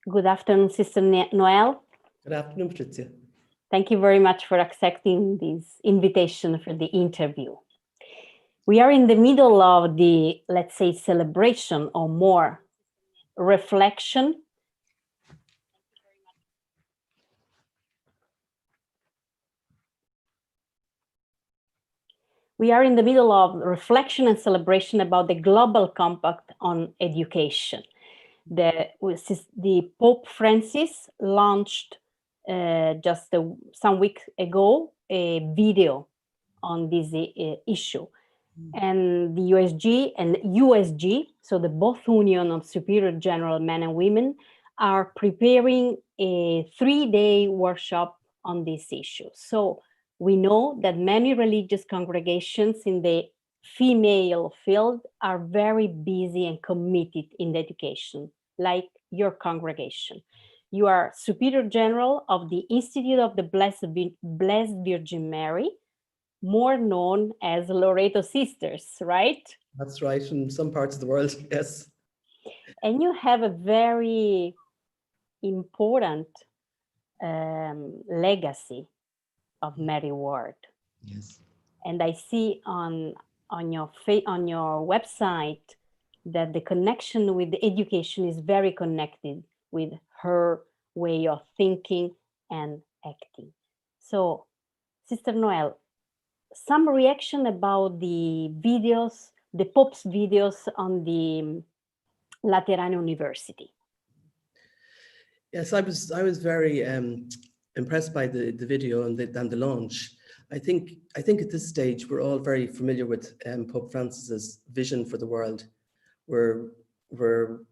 Good afternoon, Sister Noelle. Good afternoon, Patricia. Thank you very much for accepting this invitation for the interview. We are in the middle of the, let's say, celebration or more reflection. We are in the middle of reflection and celebration about the Global Compact on Education. The Pope Francis launched just some weeks ago a video on this issue. And the USG and USG, so the both Union of Superior General Men and Women, are preparing a 3-day workshop on this issue. So we know that many religious congregations in the female field are very busy and committed in education, like your congregation. You are Superior General of the Institute of the Blessed Virgin Mary, more known as Loreto Sisters, right? That's right, in some parts of the world, yes. And you have a very important legacy of Mary Ward. Yes. And I see on your website that the connection with the education is very connected with her way of thinking and acting. So, Sister Noelle, some reaction about the videos, the Pope's videos on the Lateran University. Yes, I was very impressed by the video and the launch. I think at this stage we're all very familiar with Pope Francis's vision for the world. We're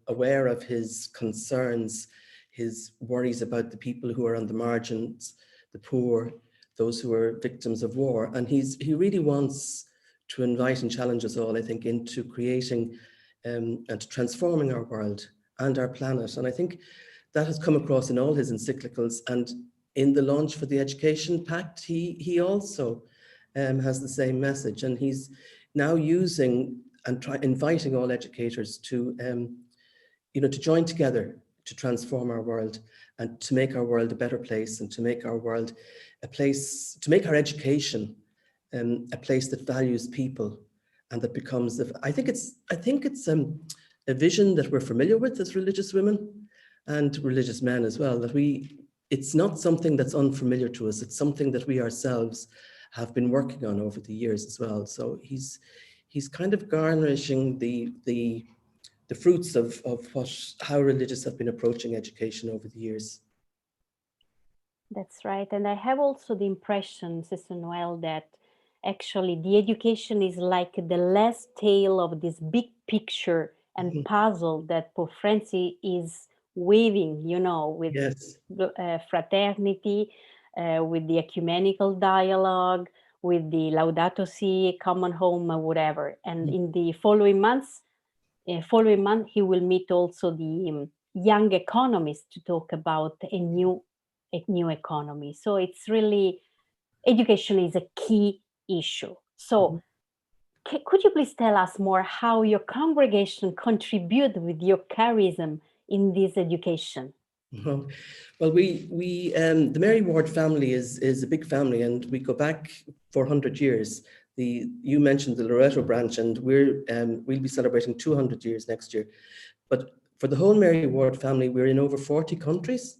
aware of his concerns, his worries about the people who are on the margins, the poor, those who are victims of war. And he really wants to invite and challenge us all, I think, into creating and transforming our world and our planet. And I think that has come across in all his encyclicals. And in the launch for the Education Pact, he also has the same message. And he's now using and inviting all educators to, to join together to transform our world and to make our world a better place, and to make our world a place, to make our education a place that values people and that becomes, I think it's a vision that we're familiar with as religious women and religious men as well, that it's not something that's unfamiliar to us. It's something that we ourselves have been working on over the years as well. So he's kind of garnishing the fruits of how religious have been approaching education over the years. That's right. And I have also the impression, Sister Noelle, that actually the education is like the last tale of this big picture and puzzle that Pope Francis is weaving, with yes. fraternity, with the ecumenical dialogue, with the Laudato Si, common home, or whatever. And in the following month, he will meet also the young economists to talk about a new economy. So it's really, education is a key issue. So could you please tell us more how your congregation contribute with your charism in this education? Well, we the Mary Ward family is a big family, and we go back 400 years. You mentioned the Loreto branch, and we'll be celebrating 200 years next year. But for the whole Mary Ward family, we're in over 40 countries,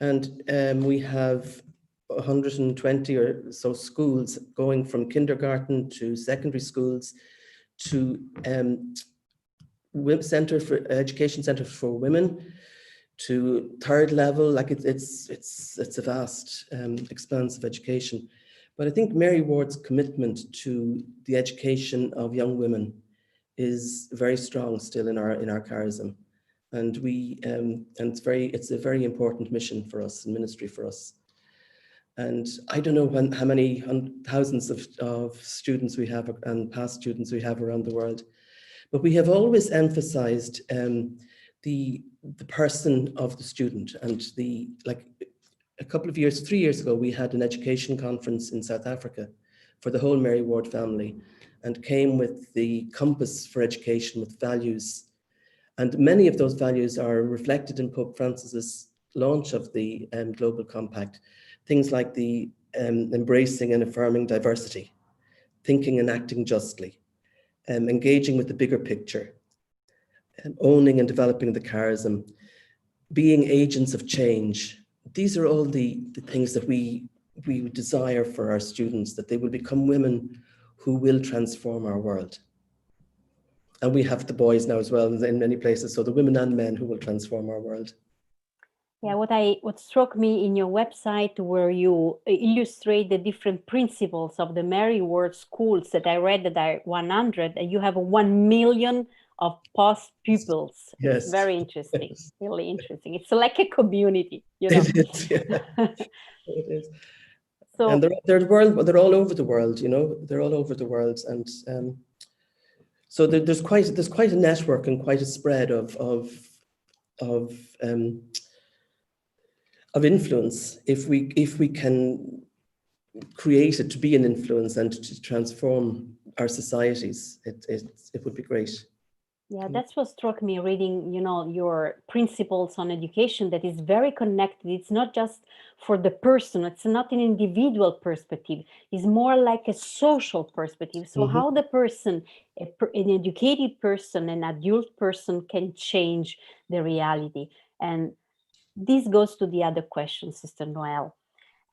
and we have 120 or so schools, going from kindergarten to secondary schools to education centers for women, to third level. Like it's a vast expanse of education. But I think Mary Ward's commitment to the education of young women is very strong still in our charism, and it's a very important mission for us and ministry for us. And I don't know how many thousands of students we have and past students we have around the world, but we have always emphasized the person of the student. And a couple of years, 3 years ago, we had an education conference in South Africa for the whole Mary Ward family, and came with the compass for education with values. And many of those values are reflected in Pope Francis's launch of the Global Compact. Things like the embracing and affirming diversity, thinking and acting justly, engaging with the bigger picture, owning and developing the charism, being agents of change. These are all the things that we desire for our students, that they will become women who will transform our world. And we have the boys now as well in many places, so the women and men who will transform our world. Yeah, what struck me in your website, where you illustrate the different principles of the Mary Ward schools that I read, that are 100, and you have 1 million of post pupils. Yes. It's very interesting, yes. Really interesting. It's like a community, you know. It is, yeah. It is. So, and they're all over the world, you know. They're all over the world, and so there's quite a network and quite a spread of influence if we can create it to be an influence and to transform our societies. It would be great. Yeah, that's what struck me reading, you know, your principles on education, that is very connected. It's not just for the person, it's not an individual perspective, it's more like a social perspective. So how the person, an educated person, an adult person, can change the reality. And this goes to the other question, Sister Noelle.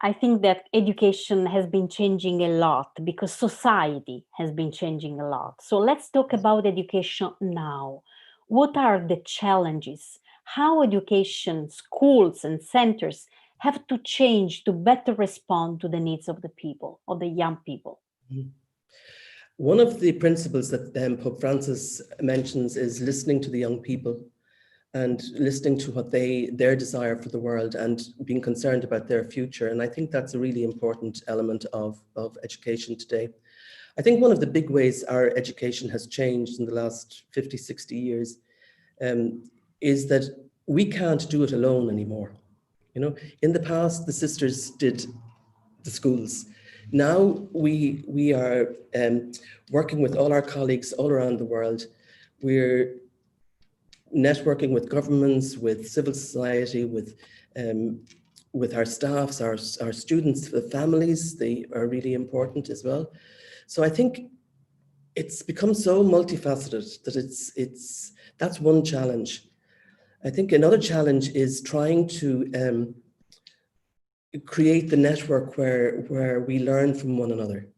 I think that education has been changing a lot because society has been changing a lot. So let's talk about education now. What are the challenges? How education, schools and centers have to change to better respond to the needs of the people, of the young people? One of the principles that Pope Francis mentions is listening to the young people and listening to what their desire for the world and being concerned about their future. And I think that's a really important element of education today. I think one of the big ways our education has changed in the last 50, 60 years is that we can't do it alone anymore. You know, in the past, the sisters did the schools. Now we are working with all our colleagues all around the world. We're networking with governments, with civil society, with our staffs, our students, the families. They are really important as well. So I think it's become so multifaceted that that's one challenge. I think another challenge is trying to create the network where we learn from one another,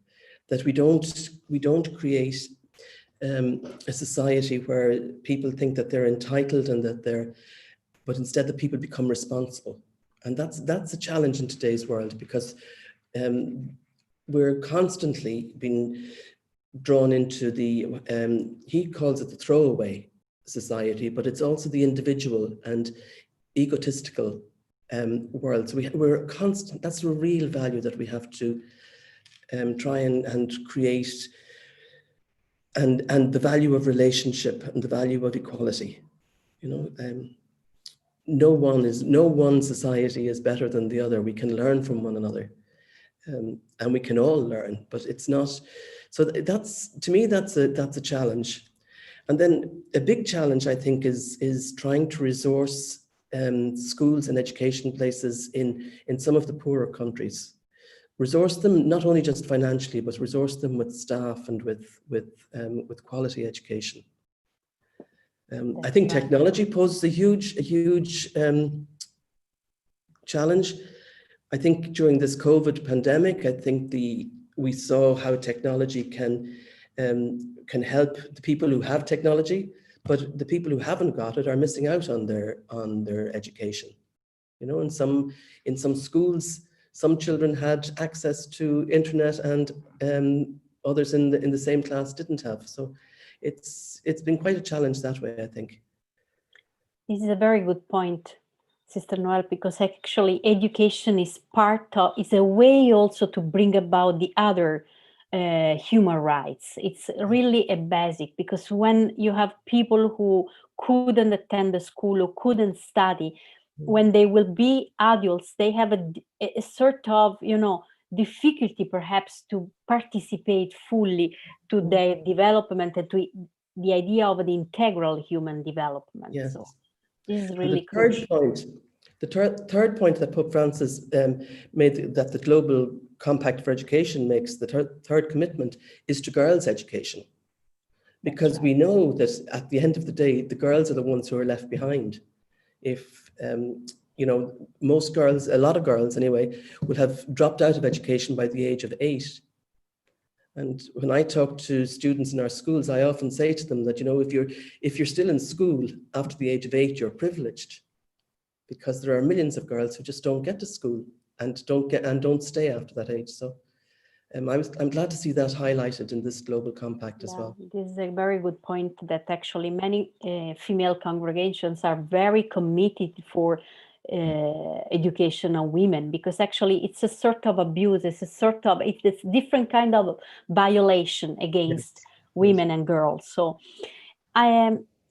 that we don't create a society where people think that they're entitled and but instead that people become responsible. And that's a challenge in today's world, because we're constantly being drawn into he calls it the throwaway society, but it's also the individual and egotistical world. So we're constant. That's a real value that we have to try and create. And the value of relationship and the value of equality, you know, no one society is better than the other. We can learn from one another, and we can all learn. But it's not. So to me that's a challenge. And then a big challenge, I think, is trying to resource schools and education places in some of the poorer countries. Resource them not only just financially, but resource them with staff and with quality education. I think technology poses a huge challenge. I think during this COVID pandemic, I think we saw how technology can help the people who have technology, but the people who haven't got it are missing out on their education. You know, in some schools, some children had access to internet and others in the same class didn't have. So it's been quite a challenge that way, I think. This is a very good point, Sister Noelle, because actually education is a way also to bring about the other human rights. It's really a basic, because when you have people who couldn't attend the school or couldn't study, when they will be adults, they have a sort of, you know, difficulty perhaps to participate fully to their development and to the idea of the integral human development. Yes. So this is And really the third crucial. point, third point that Pope Francis made, that the Global Compact for Education makes, the third commitment, is to girls' education. Because we know that at the end of the day, the girls are the ones who are left behind. If, you know, most girls, a lot of girls anyway, will have dropped out of education by the age of 8. And when I talk to students in our schools, I often say to them that, you know, if you're still in school after the age of 8, you're privileged, because there are millions of girls who just don't get to school and don't stay after that age. So I'm glad to see that highlighted in this Global Compact as well. This is a very good point, that actually many female congregations are very committed for education of women, because actually it's a sort of abuse, it's a different kind of violation against women and girls. So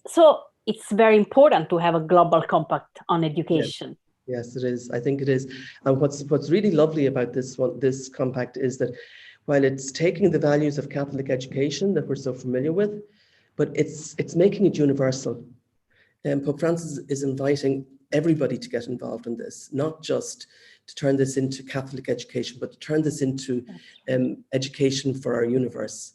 so it's very important to have a global compact on education. Yes, it is. I think it is. And what's really lovely about this compact is that while it's taking the values of Catholic education that we're so familiar with, but it's making it universal. And Pope Francis is inviting everybody to get involved in this, not just to turn this into Catholic education, but to turn this into education for our universe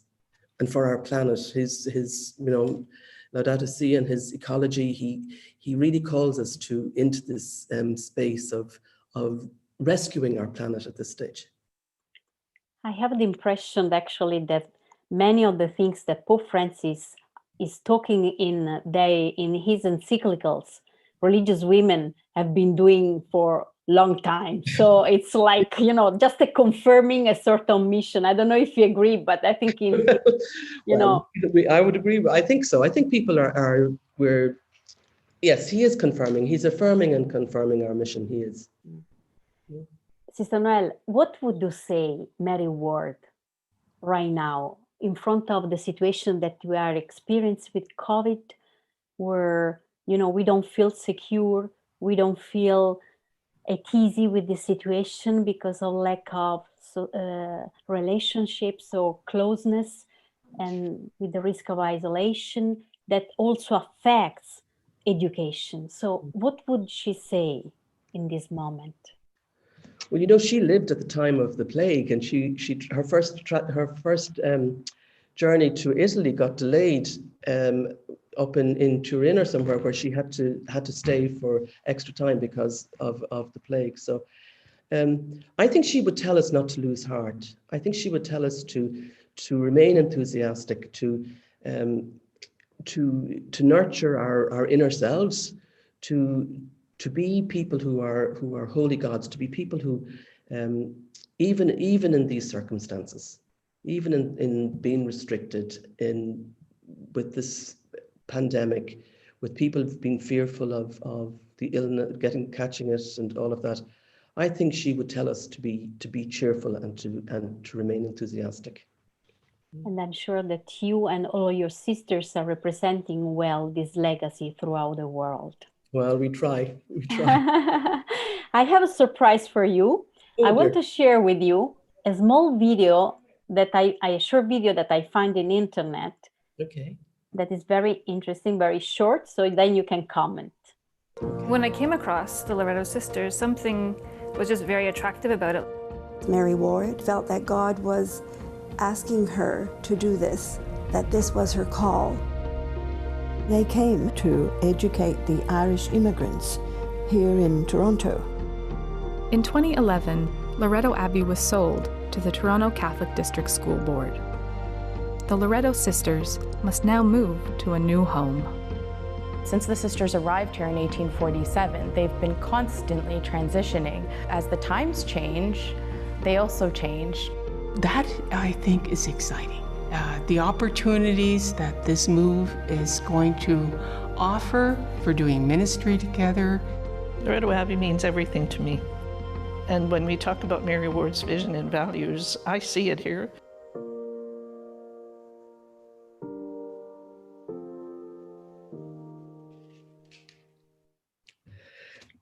and for our planet. His you know, Laudato Si and his ecology, he really calls us into this space of rescuing our planet at this stage. I have the impression actually that many of the things that Pope Francis is talking in his encyclicals, religious women have been doing for long time. So it's like, you know, just confirming a certain mission. I don't know if you agree, but I think I would agree. I think so. I think people yes, he is confirming. He's affirming and confirming our mission. He is. Yeah. Sister Noelle, what would you say, Mary Ward, right now, in front of the situation that we are experiencing with COVID, where, you know, we don't feel secure, we don't feel at easy with the situation because of lack of relationships or closeness, and with the risk of isolation that also affects education. So what would she say in this moment? Well, you know, she lived at the time of the plague, and her first journey to Italy got delayed up in Turin or somewhere, where she had to stay for extra time because of the plague. So I think she would tell us not to lose heart. I think she would tell us to remain enthusiastic, to nurture our inner selves, to be people who are holy gods, to be people who, even in these circumstances, even in being restricted with this pandemic, with people being fearful of the illness, catching it, and all of that, I think she would tell us to be cheerful and to remain enthusiastic. And I'm sure that you and all your sisters are representing well this legacy throughout the world. Well, we try. I have a surprise for you. I want to share with you a small video that a short video that I find in the internet. Okay. That is very interesting, very short, so then you can comment. When I came across the Loretto sisters, something was just very attractive about it. Mary Ward felt that God was asking her to do this, that this was her call. They came to educate the Irish immigrants here in Toronto. In 2011, Loretto Abbey was sold to the Toronto Catholic District School Board. The Loretto sisters must now move to a new home. Since the sisters arrived here in 1847, they've been constantly transitioning. As the times change, they also change. That, I think, is exciting. The opportunities that this move is going to offer for doing ministry together. Loretto Abbey means everything to me. And when we talk about Mary Ward's vision and values, I see it here.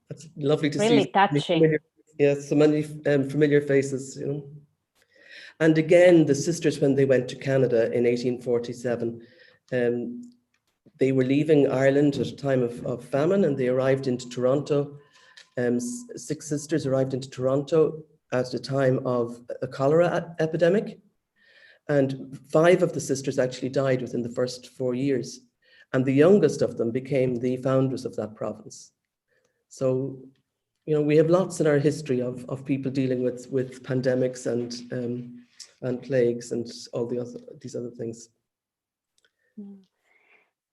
That's lovely to see. Really touching. Yes, so many familiar faces, you know. And again, the sisters, when they went to Canada in 1847, They were leaving Ireland at a time of famine, and they arrived into Toronto. 6 sisters arrived into Toronto at the time of a cholera epidemic. And 5 of the sisters actually died within the first 4 years. And the youngest of them became the founders of that province. So, you know, we have lots in our history of people dealing with pandemics and plagues and all these other things.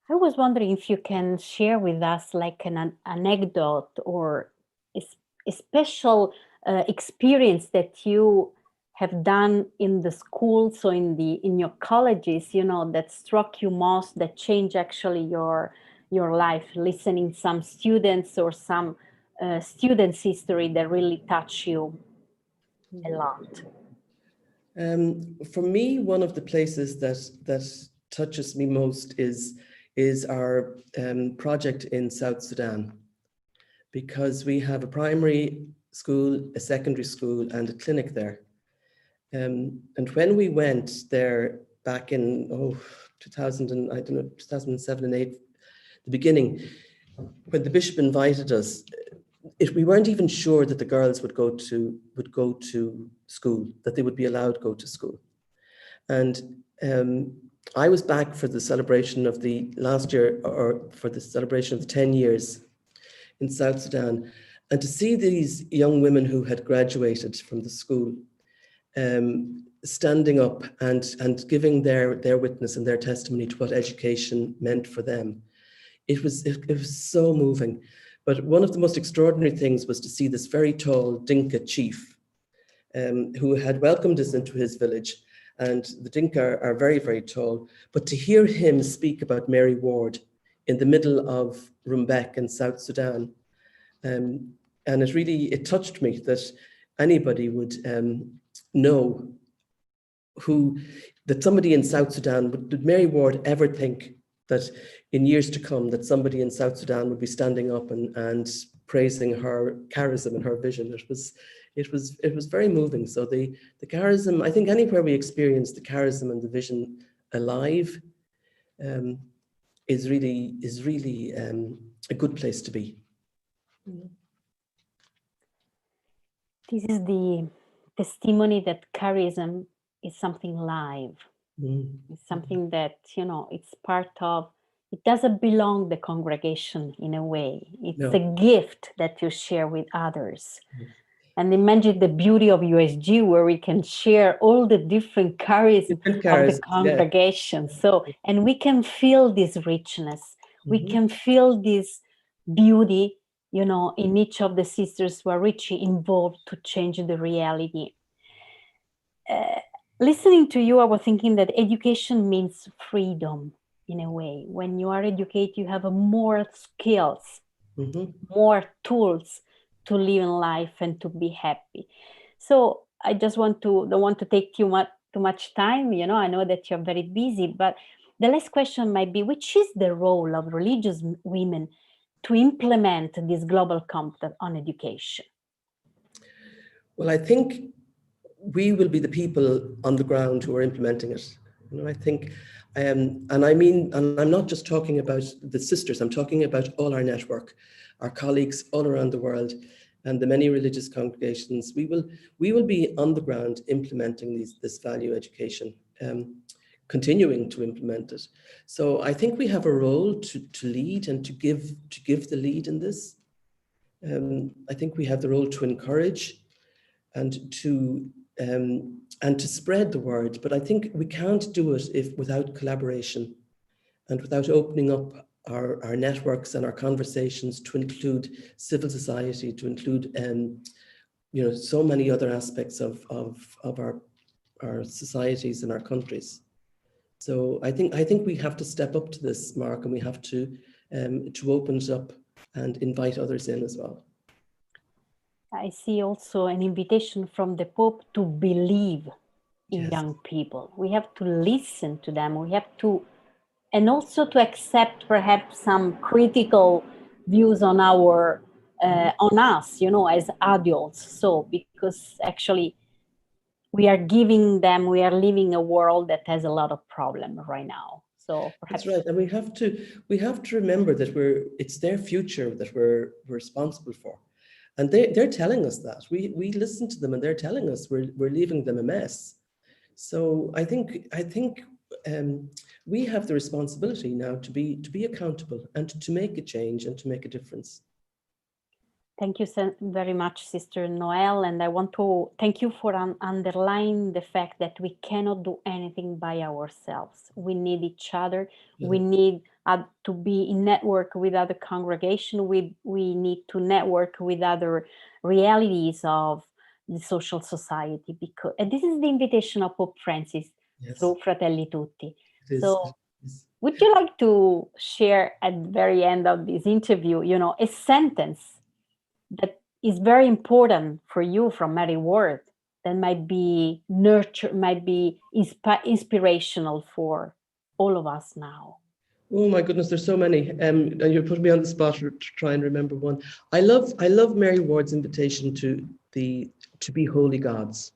I was wondering if you can share with us like an anecdote or a special experience that you have done in the schools or in your colleges, you know, that struck you most, that changed actually your life, listening some students or some students' history that really touch you a lot. For me, one of the places that touches me most is our project in South Sudan, because we have a primary school, a secondary school, and a clinic there. And when we went there back in 2007 and 8, the beginning, when the bishop invited us, we weren't even sure that the girls would go to school, that they would be allowed to go to school. And I was back for the celebration of the last year, or for the celebration of the 10 years in South Sudan, and to see these young women who had graduated from the school standing up and giving their witness and their testimony to what education meant for them. It was so moving. But one of the most extraordinary things was to see this very tall Dinka chief who had welcomed us into his village. And the Dinka are very, very tall. But to hear him speak about Mary Ward in the middle of Rumbek in South Sudan, and it touched me that anybody would know that somebody in South Sudan, did Mary Ward ever think that in years to come that somebody in South Sudan would be standing up and praising her charism and her vision? It was very moving. So the charism, I think anywhere we experience the charism and the vision alive is really a good place to be. This is the testimony that charism is something live. It's something that, you know, it's part of, it doesn't belong to the congregation in a way. It's a gift that you share with others. And imagine the beauty of USG, where we can share all the different charism of the congregation. Yeah. So, and we can feel this richness. We can feel this beauty, you know, in each of the sisters who are richly involved to change the reality. Listening to you, I was thinking that education means freedom in a way. When you are educated, you have more skills, more tools to live in life and to be happy. So I just don't want to take too much time. You know, I know that you're very busy, but the last question might be, which is the role of religious women to implement this global compact on education? Well, I think we will be the people on the ground who are implementing it. You know, I think, and I'm not just talking about the sisters, I'm talking about all our network, our colleagues all around the world, and the many religious congregations. We will be on the ground implementing this value education, continuing to implement it. So I think we have a role to lead and to give the lead in this. I think we have the role to encourage and to spread the word, but I think we can't do it without collaboration and without opening up our networks and our conversations to include civil society, to include you know, so many other aspects of our societies and our countries. So I think we have to step up to this, Mark, and we have to open it up and invite others in as well. I see also an invitation from the Pope to believe in young people. We have to listen to them. We have to, and also to accept perhaps some critical views on on us, you know, as adults. So, because actually we are living a world that has a lot of problems right now. So perhaps That's right, and we have to remember that it's their future that we're responsible for, and they're telling us that. We listen to them, and they're telling us we're leaving them a mess. So I think we have the responsibility now to be accountable and to make a change and to make a difference. Thank you so very much, Sister Noelle. And I want to thank you for underlining the fact that we cannot do anything by ourselves. We need each other. Yeah. We need to be in network with other congregations. We need to network with other realities of the social society. And this is the invitation of Pope Francis through Fratelli Tutti. So would you like to share at the very end of this interview, a sentence that is very important for you from Mary Ward, that might be inspirational for all of us now? Oh my goodness, there's so many. And you put me on the spot to try and remember one. I love Mary Ward's invitation to be holy gods.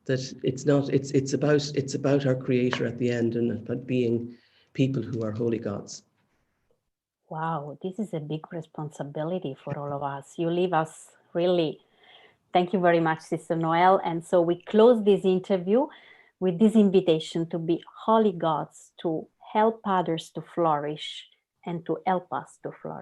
That it's about our Creator at the end, and about being people who are holy gods. Wow, this is a big responsibility for all of us. You leave us really. Thank you very much, Sister Noelle. And so we close this interview with this invitation to be holy gods, to help others to flourish and to help us to flourish.